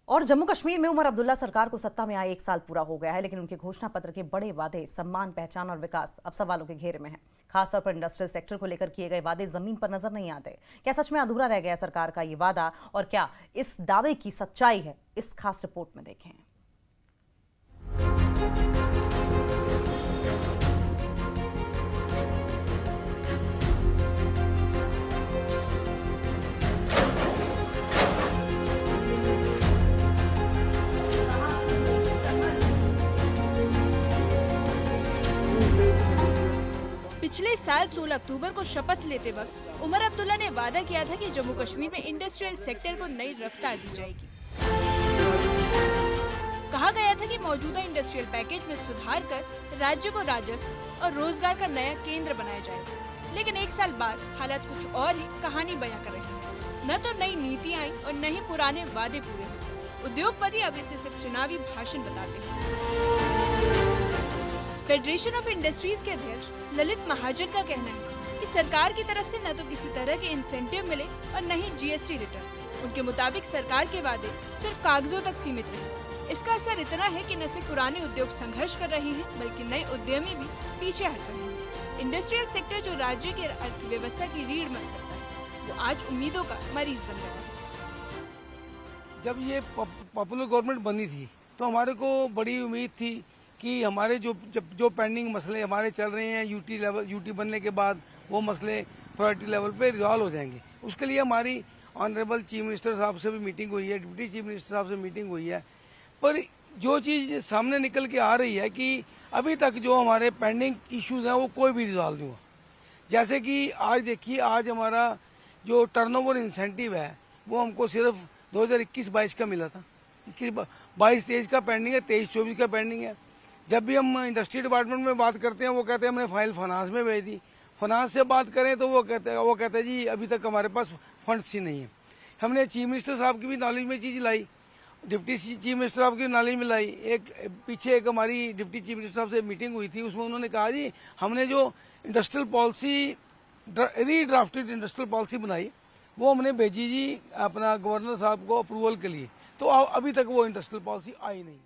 और जम्मू कश्मीर में उमर अब्दुल्ला सरकार को सत्ता में आए 1 साल पूरा हो गया है, लेकिन उनके घोषणा पत्र के बड़े वादे, सम्मान, पहचान और विकास अब सवालों के घेरे में है। खासतौर पर इंडस्ट्रियल सेक्टर को लेकर किए गए वादे जमीन पर नजर नहीं आते। क्या सच में अधूरा रह गया सरकार का ये वादा, और क्या इस दावे की सच्चाई है, इस खास रिपोर्ट में देखें। पिछले साल 16 अक्टूबर को शपथ लेते वक्त उमर अब्दुल्ला ने वादा किया था कि जम्मू कश्मीर में इंडस्ट्रियल सेक्टर को नई रफ्तार दी जाएगी। कहा गया था कि मौजूदा इंडस्ट्रियल पैकेज में सुधार कर राज्य को राजस्व और रोजगार का नया केंद्र बनाया जाएगा। लेकिन 1 साल बाद हालात कुछ और ही कहानी बयां कर रही है। न तो नई नीति आई और न ही पुराने वादे पूरे हुए। उद्योगपति अब इसे सिर्फ चुनावी भाषण बताते हैं। फेडरेशन ऑफ इंडस्ट्रीज के अध्यक्ष ललित महाजन का कहना है कि सरकार की तरफ से न तो किसी तरह के इंसेंटिव मिले और न ही जीएसटी रिटर्न। उनके मुताबिक सरकार के वादे सिर्फ कागजों तक सीमित रहे। इसका असर इतना है कि न सिर्फ पुराने उद्योग संघर्ष कर रहे हैं, बल्कि नए उद्यमी भी पीछे हट रहे हैं। इंडस्ट्रियल सेक्टर जो राज्य की अर्थव्यवस्था की रीढ़ बन सकता है, वो आज उम्मीदों का मरीज बन रहा है। जब ये पॉपुलर गवर्नमेंट बनी थी तो हमारे को बड़ी उम्मीद थी कि हमारे जो पेंडिंग मसले हमारे चल रहे हैं यूटी बनने के बाद वो मसले प्रायोरिटी लेवल पे रिजॉल्व हो जाएंगे। उसके लिए हमारी ऑनरेबल चीफ मिनिस्टर साहब से भी मीटिंग हुई है, डिप्टी चीफ मिनिस्टर साहब से मीटिंग हुई है। पर जो चीज़ सामने निकल के आ रही है कि अभी तक जो हमारे पेंडिंग इश्यूज हैं वो कोई भी रिजॉल्व नहीं हुआ। जैसे कि आज देखिए, आज हमारा जो टर्नओवर इंसेंटिव है वो हमको सिर्फ 2021-22 का मिला था। 22-23 का पेंडिंग है, 23-24 का पेंडिंग है। जब भी हम इंडस्ट्री डिपार्टमेंट में बात करते हैं वो कहते हैं हमने फाइल फाइनेंस में भेज दी। फाइनेंस से बात करें तो वो कहते हैं जी अभी तक हमारे पास फंड्स ही नहीं है। हमने चीफ मिनिस्टर साहब की भी नॉलेज में चीज़ लाई, डिप्टी चीफ मिनिस्टर साहब की नॉलेज में लाई। पीछे एक हमारी डिप्टी चीफ मिनिस्टर साहब से मीटिंग हुई थी, उसमें उन्होंने कहा जी हमने जो इंडस्ट्रियल पॉलिसी रीड्राफ्टेड इंडस्ट्रियल पॉलिसी बनाई वो हमने भेजी जी अपना गवर्नर साहब को अप्रूवल के लिए, तो अभी तक वो इंडस्ट्रियल पॉलिसी आई नहीं।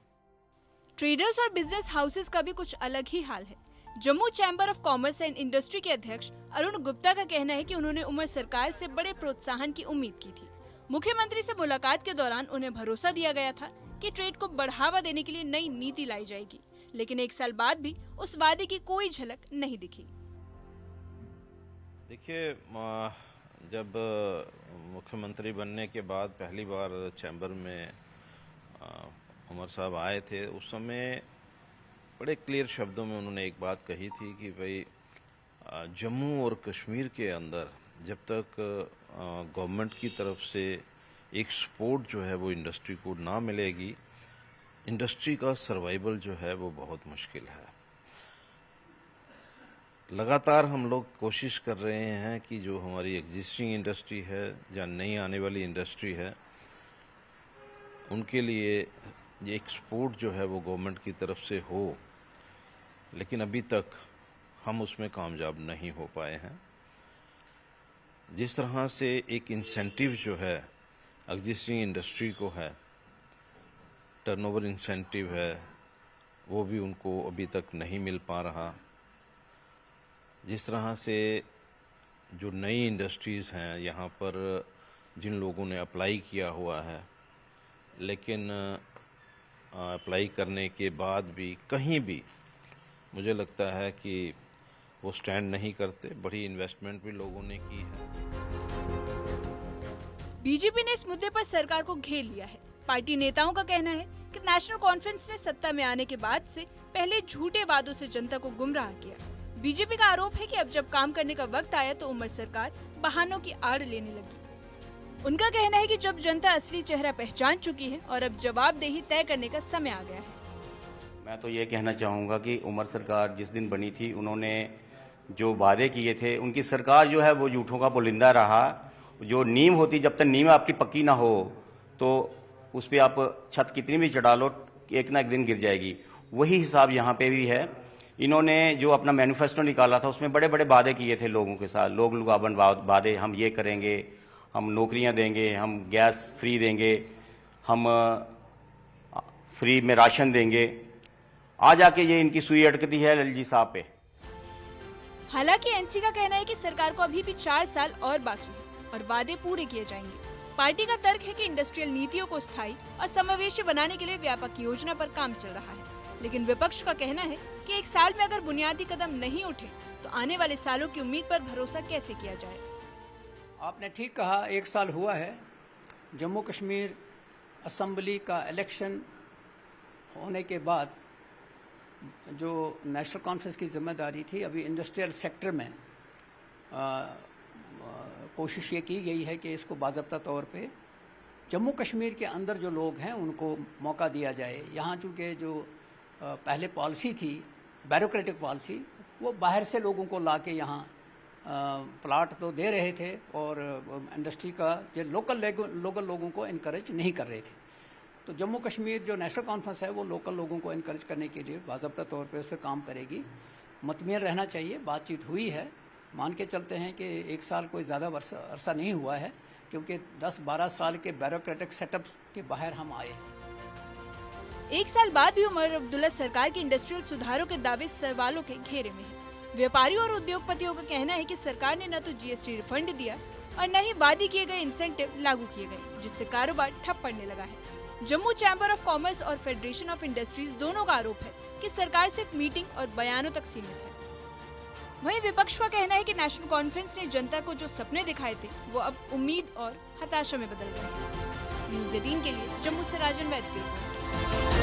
ट्रेडर्स और बिजनेस हाउसेस का भी कुछ अलग ही हाल है। Jammu chamber of commerce and industry के अध्यक्ष अरुण गुप्ता का कहना है कि उन्होंने उमर सरकार से बड़े प्रोत्साहन की उम्मीद की थी। मुख्यमंत्री से मुलाकात के दौरान उन्हें भरोसा दिया गया था कि ट्रेड को बढ़ावा देने के लिए नई नीति लाई जाएगी, लेकिन 1 साल बाद भी उस वादे की कोई झलक नहीं दिखी। देखिए, जब मुख्यमंत्री बनने के बाद पहली बार चैम्बर में उमर साहब आए थे, उस समय बड़े क्लियर शब्दों में उन्होंने एक बात कही थी कि भाई जम्मू और कश्मीर के अंदर जब तक गवर्नमेंट की तरफ से एक सपोर्ट जो है वो इंडस्ट्री को ना मिलेगी, इंडस्ट्री का सर्वाइवल जो है वो बहुत मुश्किल है। लगातार हम लोग कोशिश कर रहे हैं कि जो हमारी एग्जिस्टिंग इंडस्ट्री है या नई आने वाली इंडस्ट्री है, उनके लिए ये एक्सपोर्ट जो है वो गवर्नमेंट की तरफ से हो, लेकिन अभी तक हम उसमें कामयाब नहीं हो पाए हैं। जिस तरह से एक इंसेंटिव जो है एग्जिस्टिंग इंडस्ट्री को है, टर्नओवर इंसेंटिव है, वो भी उनको अभी तक नहीं मिल पा रहा। जिस तरह से जो नई इंडस्ट्रीज़ हैं, यहाँ पर जिन लोगों ने अप्लाई किया हुआ है, लेकिन अप्लाई करने के बाद भी कहीं भी मुझे लगता है कि वो स्टैंड नहीं करते। बड़ी इन्वेस्टमेंट भी लोगों ने की है। बीजेपी ने इस मुद्दे पर सरकार को घेर लिया है। पार्टी नेताओं का कहना है कि नेशनल कॉन्फ्रेंस ने सत्ता में आने के बाद से पहले झूठे वादों से जनता को गुमराह किया। बीजेपी का आरोप है कि अब जब काम करने का वक्त आया तो उमर सरकार बहानों की आड़ लेने लगी। उनका कहना है कि जब जनता असली चेहरा पहचान चुकी है और अब जवाबदेही तय करने का समय आ गया है। मैं तो ये कहना चाहूँगा कि उमर सरकार जिस दिन बनी थी, उन्होंने जो वादे किए थे, उनकी सरकार जो है वो झूठों का पुलिंदा रहा। जो नींव होती, जब तक नींव आपकी पक्की ना हो तो उस पर आप छत कितनी भी चढ़ा लो, एक ना एक दिन गिर जाएगी। वही हिसाब यहाँ पे भी है। इन्होंने जो अपना मैनिफेस्टो निकाला था उसमें बड़े बड़े वादे किए थे लोगों के साथ, लोग लुभावन वादे, हम ये करेंगे, हम नौकरियां देंगे, हम गैस फ्री देंगे, हम फ्री में राशन देंगे। आ जाके ये इनकी सुई अटकती है एलजी साहब पे। हालांकि एनसी का कहना है कि सरकार को अभी भी 4 साल और बाकी है और वादे पूरे किए जाएंगे। पार्टी का तर्क है कि इंडस्ट्रियल नीतियों को स्थायी और समावेशी बनाने के लिए व्यापक योजना पर काम चल रहा है, लेकिन विपक्ष का कहना है कि 1 साल में अगर बुनियादी कदम नहीं उठे तो आने वाले सालों की उम्मीद पर भरोसा कैसे किया जाए। आपने ठीक कहा, 1 साल हुआ है। जम्मू कश्मीर असेंबली का इलेक्शन होने के बाद जो नेशनल कॉन्फ्रेंस की जिम्मेदारी थी, अभी इंडस्ट्रियल सेक्टर में कोशिश ये की गई है कि इसको बाज़ाब्ता तौर पे जम्मू कश्मीर के अंदर जो लोग हैं उनको मौका दिया जाए। यहाँ चूँकि जो पहले पॉलिसी थी, ब्यूरोक्रेटिक पॉलिसी, वो बाहर से लोगों को ला के यहाँ प्लाट तो दे रहे थे और इंडस्ट्री का जो लोकल लोगों को इनकरेज नहीं कर रहे थे। तो जम्मू कश्मीर जो नेशनल कॉन्फ्रेंस है वो लोकल लोगों को इनकरेज करने के लिए बाज़ाब्ता तौर पे उस पर काम करेगी। मतमेल रहना चाहिए, बातचीत हुई है। मान के चलते हैं कि 1 साल कोई ज़्यादा अरसा नहीं हुआ है, क्योंकि 10-12 साल के ब्यूरोक्रेटिक सेटअप के बाहर हम आए हैं। 1 साल बाद भी उमर अब्दुल्ला सरकार के इंडस्ट्रियल सुधारों के दावे सवालों के घेरे में है। व्यापारियों और उद्योगपतियों का कहना है कि सरकार ने न तो जीएसटी रिफंड दिया और न ही वादे किए गए इंसेंटिव लागू किए गए, जिससे कारोबार ठप पड़ने लगा है। जम्मू चैम्बर ऑफ कॉमर्स और फेडरेशन ऑफ इंडस्ट्रीज दोनों का आरोप है कि सरकार सिर्फ मीटिंग और बयानों तक सीमित है। वहीं विपक्ष का कहना है कि नेशनल कॉन्फ्रेंस ने जनता को जो सपने दिखाए थे वो अब उम्मीद और हताशा में बदल गए हैं। न्यूज़ 18 के लिए जम्मू से राजन वैद की रिपोर्ट।